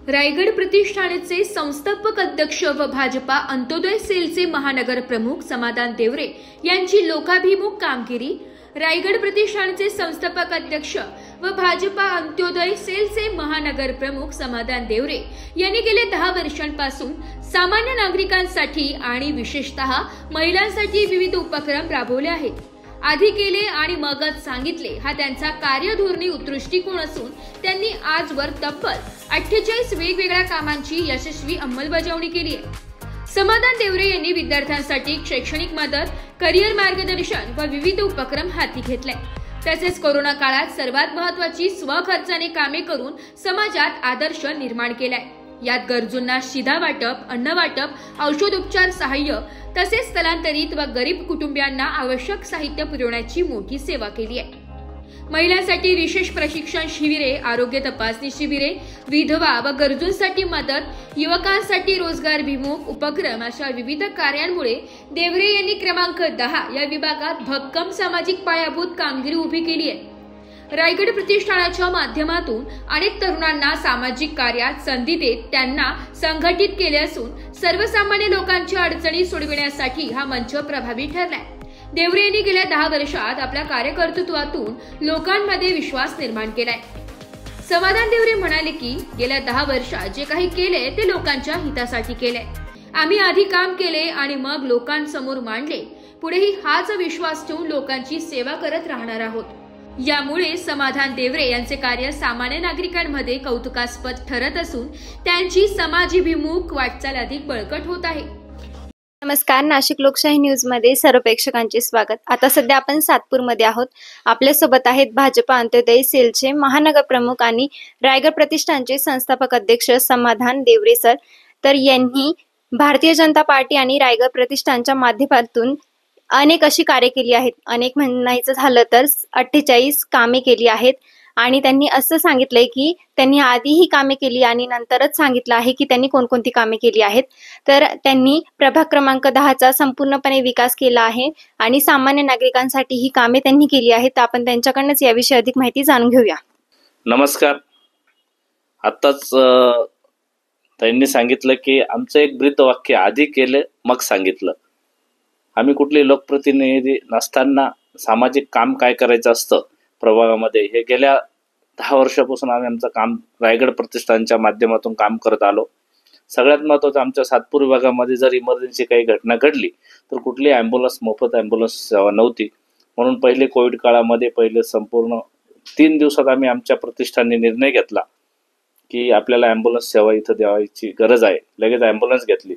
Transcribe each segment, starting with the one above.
रायगड प्रतिष्ठानचे संस्थापक अध्यक्ष व भाजपा अंत्योदय सेलचे महानगर प्रमुख समाधान देवरे यांची लोकाभिमुख कामगिरी। रायगड प्रतिष्ठानचे संस्थापक अध्यक्ष व भाजपा अंत्योदय सेलचे महानगर प्रमुख समाधान देवरे यांनी गेले 10 वर्षांपासून सामान्य नागरिकांसाठी आणि विशेषतः महिलांसाठी विविध उपक्रम राबवले आहेत। आधी केले आणि मगच सांगितले हा त्यांचा कार्यधोरणी दृष्टिकोन असून त्यांनी आजवर तब्बल 48 वेगवेगळ्या कामांची यशस्वी अंमलबजावणी केली आहे। समाधान देवरे यांनी विद्यार्थ्यांसाठी शैक्षणिक मदत, करिअर मार्गदर्शन व विविध उपक्रम हाती घेतले। तसेच कोरोना काळात सर्वात महत्त्वाची स्वखर्चाने कामे करून समाजात आदर्श निर्माण केलाय। यात गरजूंना शिधा वाटप, अन्न वाटप, औषधोपचार सहाय्य तसेच स्थलांतरित व गरीब कुटुंबियांना आवश्यक साहित्य पुरवण्याची मोठी सेवा केली आहे। महिलांसाठी विशेष प्रशिक्षण शिबिरे, आरोग्य तपासणी शिबिरे, विधवा व गरजूंसाठी मदत, युवकांसाठी रोजगारभिमुख उपक्रम अशा विविध कार्यांमुळे देवरे यांनी क्रमांक 10 या विभागात भक्कम सामाजिक पायाभूत कामगिरी उभी केली आहे। रायगड प्रतिष्ठानाच्या माध्यमातून अनेक तरुणांना सामाजिक कार्यात संधी देत त्यांना संघटित केले असून सर्वसामान्य लोकांच्या अडचणी सोडविण्यासाठी हा मंच प्रभावी ठरलाय। देवरे यांनी गेल्या 10 वर्षात आपल्या कार्यकर्तृत्वातून लोकांमध्ये विश्वास निर्माण केलाय। समाधान देवरे म्हणाले की गेल्या 10 वर्षात जे काही केले ते लोकांच्या हितासाठी केले। आम्ही आधी काम केले आणि मग लोकांसमोर मांडले। पुढेही हाच विश्वास ठेवून लोकांची सेवा करत राहणार आहोत। यामुळे समाधान देवरे यांचे कार्य सामान्य नागरिकांमध्ये कौतुकास्पद ठरत असून त्यांची समाजाभिमुख वाटचाल अधिक बळकट होत आहे। नमस्कार, नाशिक लोकशाही न्यूज मध्ये सर्व प्रेक्षकांचे स्वागत। आता सध्या आपण सातपूरमध्ये आहोत। आपल्या सोबत आहेत भाजपा अंत्योदय सेलचे महानगर प्रमुख आणि रायगड प्रतिष्ठानचे संस्थापक अध्यक्ष समाधान देवरे सर। तर यांनी भारतीय जनता पार्टी आणि रायगड प्रतिष्ठानच्या माध्यमातून अनेक अशी कार्य केली आहेत। अनेक म्हणायचं झालं तर 48 कामे केली आहेत आणि त्यांनी असं सांगितलंय की त्यांनी आधीही कामे केली आणि नंतरच सांगितलं आहे की त्यांनी कोणकोणती कामे केली आहेत। तर त्यांनी प्रभाग क्रमांक 10चा संपूर्णपणे विकास केला आहे आणि सामान्य नागरिकांसाठी ही कामे त्यांनी केली आहेत। आपण त्यांच्याकडूनच याविषयी अधिक माहिती जाणून घेऊया। नमस्कार। आताच त्यांनी सांगितलं की आमचं एक ब्रीद वाक्य आधी केलं मग सांगितलं। आम्ही कुठले लोकप्रतिनिधी नसताना सामाजिक काम काय करायचं असतं प्रभागामध्ये हे गेल्या 10 वर्षापासून आम्ही आमचं काम रायगड प्रतिष्ठानच्या माध्यमातून काम करत आलो। सगळ्यात महत्त्वाचं आमच्या सातपूर विभागामध्ये जर इमर्जन्सी काही घटना घडली तर कुठली ॲम्ब्युलन्स मोफत ॲम्ब्युलन्स सेवा नव्हती। म्हणून पहिले कोविड काळामध्ये पहिले संपूर्ण 3 दिवसात आम्ही आमच्या प्रतिष्ठानने निर्णय घेतला की आपल्याला ॲम्ब्युलन्स सेवा इथं द्यायची गरज आहे। लगेच ॲम्ब्युलन्स घेतली।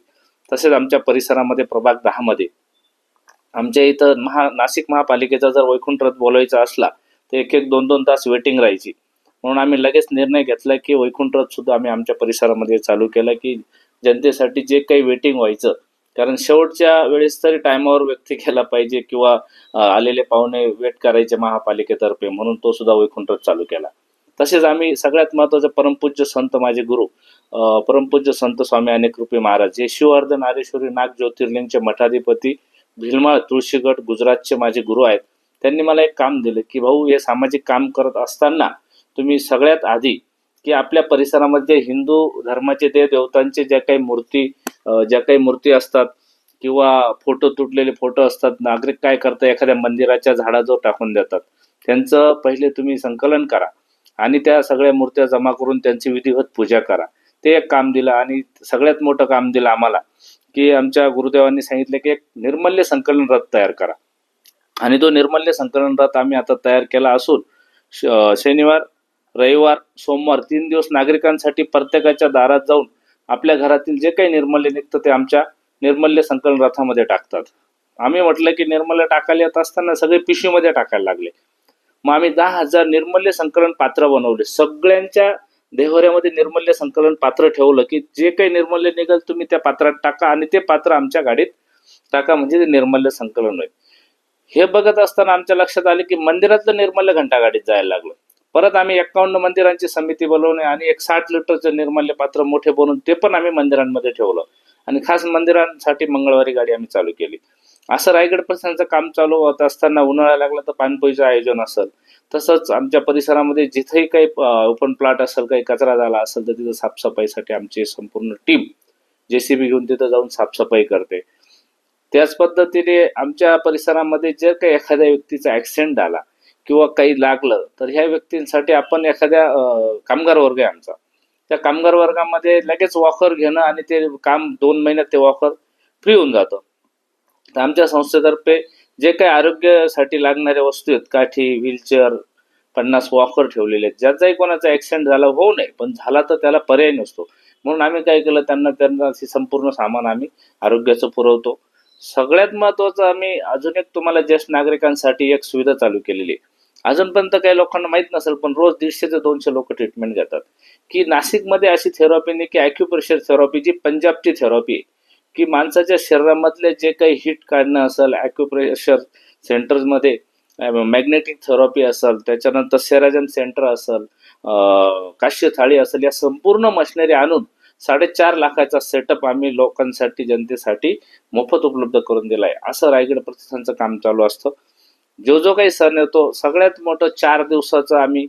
तसेच आमच्या परिसरामध्ये प्रभाग 10 मध्ये आमच्या इथं नाशिक महापालिकेचा जर वैकुंठ रथ बोलवायचा असला तर 1-2 तास वेटिंग राहायची। म्हणून आम्ही लगेच निर्णय घेतला की वैकुंठ रथ सुद्धा आम्ही आमच्या परिसरामध्ये चालू केला की जनतेसाठी जे काही वेटिंग व्हायचं, कारण शेवटच्या वेळेस तरी टायमावर व्यक्ती केला पाहिजे किंवा आलेले पाहुणे वेट करायचे महापालिकेतर्फे, म्हणून तो सुद्धा वैकुंठ रथ चालू केला। तसेच आम्ही सगळ्यात महत्त्वाचं परमपूज्य संत माझे गुरु परमपूज्य संत स्वामी अनेकरूपी महाराज हे शिवहर्द नारेश्वरी नाग ज्योतिर्लिंगचे मठाधिपती भिलमाळ तुळशीगड गुजरातचे माझे गुरु आहेत। त्यांनी मला एक काम दिलं की भाऊ, हे सामाजिक काम करत असताना तुम्ही सगळ्यात आधी की आपल्या परिसरामध्ये हिंदू धर्माचे देवतांचे ज्या काही मूर्ती असतात किंवा फोटो तुटलेले फोटो असतात, नागरिक काय करतात एखाद्या मंदिराच्या झाडाजवळ टाकून देतात, त्यांचं पहिले तुम्ही संकलन करा आणि त्या सगळ्या मूर्त्या जमा करून त्यांची विधिवत पूजा करा। ते एक काम दिलं। आणि सगळ्यात मोठं काम दिलं आम्हाला की आमच्या गुरुदेवांनी सांगितले की एक निर्मल्य संकलन रथ तयार करा। आणि तो निर्मल्य संकलन रथ आम्ही आता तयार केला असून शनिवार, रविवार, सोमवार 3 दिवस नागरिकांसाठी प्रत्येकाच्या दारात जाऊन आपल्या घरातील जे काही निर्मल्य निघतं ते आमच्या निर्मल्य संकलन रथामध्ये टाकतात। आम्ही म्हटलं की निर्मल्य टाकायला येत असताना सगळे पिशवीमध्ये टाकायला लागले। मग आम्ही 10,000 निर्मल्य संकलन पात्र बनवले। सगळ्यांच्या देव्हाऱ्यामध्ये निर्मल्य संकलन पात्र ठेवलं की जे काही निर्मल्य निघेल तुम्ही त्या पात्रात टाका आणि ते पात्र आमच्या गाडीत टाका, म्हणजे ते निर्मल्य संकलन होईल। हे बघत असताना आमच्या लक्षात आले की मंदिरातलं निर्मल्य घंटा गाडीत जायला लागलं। परत आम्ही 51 मंदिरांची समिती बोलवणे आणि एक 60 लिटरचं निर्मल्य पात्र मोठे बनवून ते पण आम्ही मंदिरांमध्ये ठेवलं आणि खास मंदिरांसाठी मंगळवारी गाडी आम्ही चालू केली। असं रायगड परिसराचं काम चालू होत असताना उन्हाळा लागला तर पाणपोईचं आयोजन असेल, तसंच आमच्या परिसरामध्ये जिथेही काही ओपन प्लॉट असेल, काही कचरा झाला असेल तर तिथं साफसफाईसाठी आमची संपूर्ण टीम JCB घेऊन तिथं जाऊन साफसफाई करते. त्याच पद्धतीने आमच्या परिसरामध्ये जर काही एखाद्या व्यक्तीचा ऍक्सिडेंट झाला किंवा काही लागलं तर ह्या व्यक्तींसाठी आपण एखाद्या कामगार वर्ग आहे आमचा, त्या कामगार वर्गामध्ये लगेच वॉकर घेणं आणि ते काम 2 महिन्यात ते वॉकर फ्री होऊन जातं. तर आमच्या संस्थेतर्फे जे काही आरोग्यासाठी लागणाऱ्या वस्तू आहेत, काठी, व्हीलचेअर, 50 वॉकर ठेवलेले आहेत. ज्याचाही कोणाचा ऍक्सिडेंट झाला होऊ नये, पण झाला तर त्याला पर्याय नसतो. म्हणून आम्ही काय केलं, त्यांना संपूर्ण सामान आम्ही आरोग्याचं पुरवतो. सगळ्यात महत्वाचं आम्ही अजून एक तुम्हाला ज्येष्ठ नागरिकांसाठी एक सुविधा चालू केलेली आहे. अजूनपर्यंत काही लोकांना माहित नसेल, पण रोज 150 ते 200 लोक ट्रीटमेंट घेतात. की नाशिकमध्ये अशी थेरपी नाही की ॲक्युप्रेशर थेरपी, जी पंजाबची थेरपी आहे, की माणसाच्या शरीरामधले जे काही हिट काढणं असेल, ॲक्युप्रेशर सेंटर्समध्ये मॅग्नेटिक थेरपी असेल, त्याच्यानंतर सेराजन सेंटर असेल, काश्य थाळी असेल, या संपूर्ण मशिनरी आणून 4.5 लाखाचा सेटअप आम्ही लोकांसाठी, जनतेसाठी मोफत उपलब्ध करून दिलाय. असं रायगड प्रतिष्ठानचं काम चालू असतं. जो काही सण येतो, सगळ्यात मोठं 4 दिवसाचं आम्ही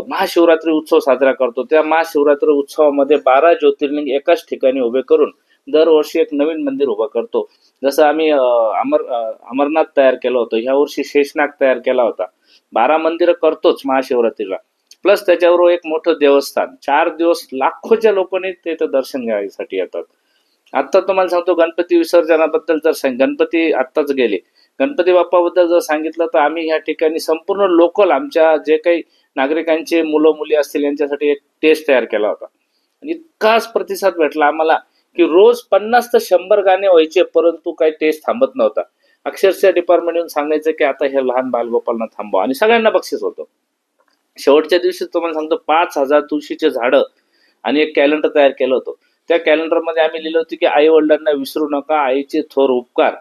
महाशिवरात्री उत्सव साजरा करतो. त्या महाशिवरात्री उत्सवामध्ये 12 ज्योतिर्लिंग एकाच ठिकाणी उभे करून दरवर्षी एक नवीन मंदिर उभं करतो. जसं आम्ही अमरनाथ तयार केलं होतं, ह्या वर्षी शेषनाग तयार केला होता. 12 मंदिरं करतोच महाशिवरात्रीला, प्लस त्याच्याबरोबर एक मोठं देवस्थान. 4 दिवस लाखोच्या लोकांनी तिथं दर्शन घ्यायसाठी येतात. आता तुम्हाला सांगतो, गणपती विसर्जनाबद्दल जर गणपती आत्ताच गेले, गणपती बाप्पाबद्दल जर सांगितलं तर आम्ही ह्या ठिकाणी संपूर्ण लोकल आमच्या जे काही नागरिकांचे मुलं मुली असतील यांच्यासाठी एक टेस्ट तयार केला होता. आणि इतकाच प्रतिसाद भेटला आम्हाला की रोज 50 ते 100 गाणे व्हायचे, परंतु काही टेस्ट थांबत नव्हता. अक्षरशः डिपार्टमेंट येऊन सांगायचं की आता हे लहान बालगोपालना थांबवा, आणि सगळ्यांना बक्षीस होतं. शेवटच्या दिवशी तुम्हाला सांगतो 5000 तुळशीचे झाडं आणि एक कॅलेंडर तयार केलं होतं. त्या कॅलेंडरमध्ये आम्ही लिहिलं होतं की आई वडिलांना विसरू नका, आईचे थोर उपकार,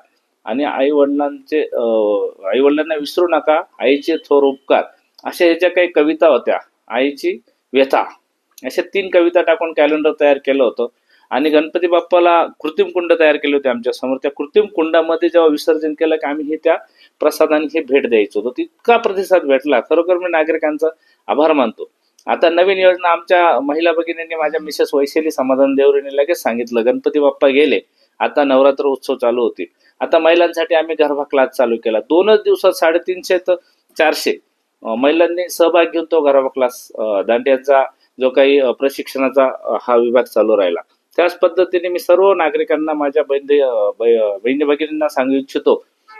आणि आई वडिलांना विसरू नका, आईचे थोर उपकार, अशा ह्याच्या काही कविता होत्या. आईची व्यथा, अशा 3 कविता टाकून कॅलेंडर तयार केलं होतं. आणि गणपती बाप्पाला कृत्रिम कुंड तयार केले होते आमच्या समोर. त्या कृत्रिम कुंडामध्ये जेव्हा विसर्जन केलं की आम्ही त्या प्रसादाने हे भेट द्यायचो होतो. तितका प्रतिसाद भेटला, खरोखर मी नागरिकांचा आभार मानतो. आता नवीन योजना आमच्या महिला भगिनींनी, माझ्या मिसेस वैशाली समाधान देवरेने लगेच सांगितलं, गणपती बाप्पा गेले, आता नवरात्र उत्सव चालू होतील. आता महिलांसाठी आम्ही गरबा क्लास चालू केला. 2च दिवसात 350 ते 400 महिलांनी सहभाग घेऊन तो गरबा क्लास, दांडियाचा जो काही प्रशिक्षणाचा हा विभाग चालू राहिला. त्याच पद्धतीने मी सर्व नागरिकांना, माझ्या बहिणी भगिनींना सांगू इच्छितो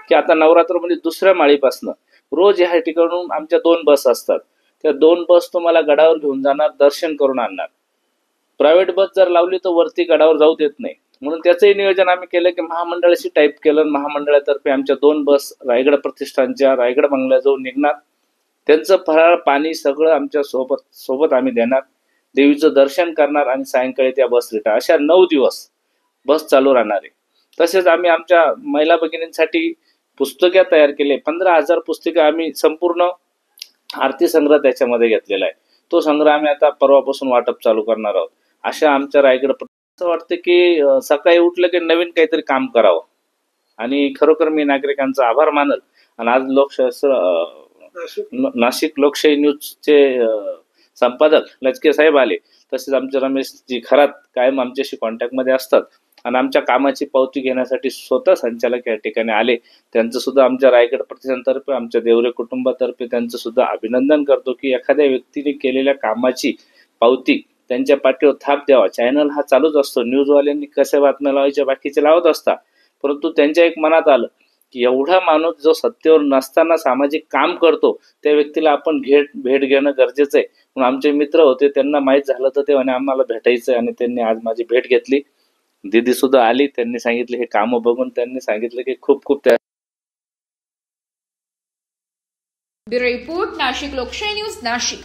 की आता नवरात्रमध्ये 2ऱ्या माळीपासून रोज ह्या ठिकाणून आमच्या 2 बस असतात. त्या 2 बस तुम्हाला गडावर घेऊन जाणार, दर्शन करून आणणार. प्रायव्हेट बस जर लावली तर वरती गडावर जाऊ देत नाही. म्हणून त्याचंही नियोजन आम्ही केलं की महामंडळाशी टाईप केलं. महामंडळातर्फे आमच्या 2 बस रायगड प्रतिष्ठानच्या रायगड बंगल्याजवळ निघणार. त्यांचं फराळ पाणी सगळं आमच्या सोबत आम्ही देणार, देवीचं दर्शन करणार, आणि सायंकाळी त्या बस रिटर्न. अशा 9 दिवस बस चालू राहणार आहे. तसेच आम्ही आमच्या महिला भगिनींसाठी पुस्तके तयार केले. 15,000 पुस्तकं आम्ही संपूर्ण आरती संग्रह त्याच्यामध्ये घेतलेला आहे. तो संग्रह आम्ही आता परवापासून वाटप चालू करणार आहोत. अशा आमच्या रायगड, असं वाटतं की सकाळी उठलं की नवीन काहीतरी काम करावं. आणि खरोखर मी नागरिकांचा आभार मानल. आणि आज नाशिक लोकशाही न्यूजचे संपादक लचके साहेब आले, तसेच आमचे रमेशजी खरात कायम आमच्याशी कॉन्टॅक्टमध्ये असतात, आणि आमच्या कामाची पावती घेण्यासाठी स्वतः संचालक या ठिकाणी आले. त्यांचं सुद्धा आमच्या रायगड प्रतिष्ठानतर्फे, आमच्या देवरे कुटुंबातर्फे त्यांचं सुद्धा अभिनंदन करतो की एखाद्या व्यक्तीने केलेल्या कामाची पावती त्यांच्या पाठीवर थाप द्यावा. चॅनल हा चालूच असतो, न्यूजवाल्यांनी कशा बातम्या लावायच्या बाकीचे लावत असतात, परंतु त्यांच्या एक मनात आलं की एवढा माणूस जो सत्तेवर नसताना सामाजिक काम करतो, त्या व्यक्तीला आपण भेट घेणं गरजेचं आहे. म्हणून आमचे मित्र होते, त्यांना माहीत झालं तर ते म्हणे आम्हाला भेटायचं, आणि त्यांनी आज माझी भेट घेतली. दीदी सुद्धा आली, त्यांनी सांगितले हे कामं बघून त्यांनी सांगितलं की खूप खूप त्या. ब्युरो रिपोर्ट, नाशिक लोकशाही न्यूज, नाशिक.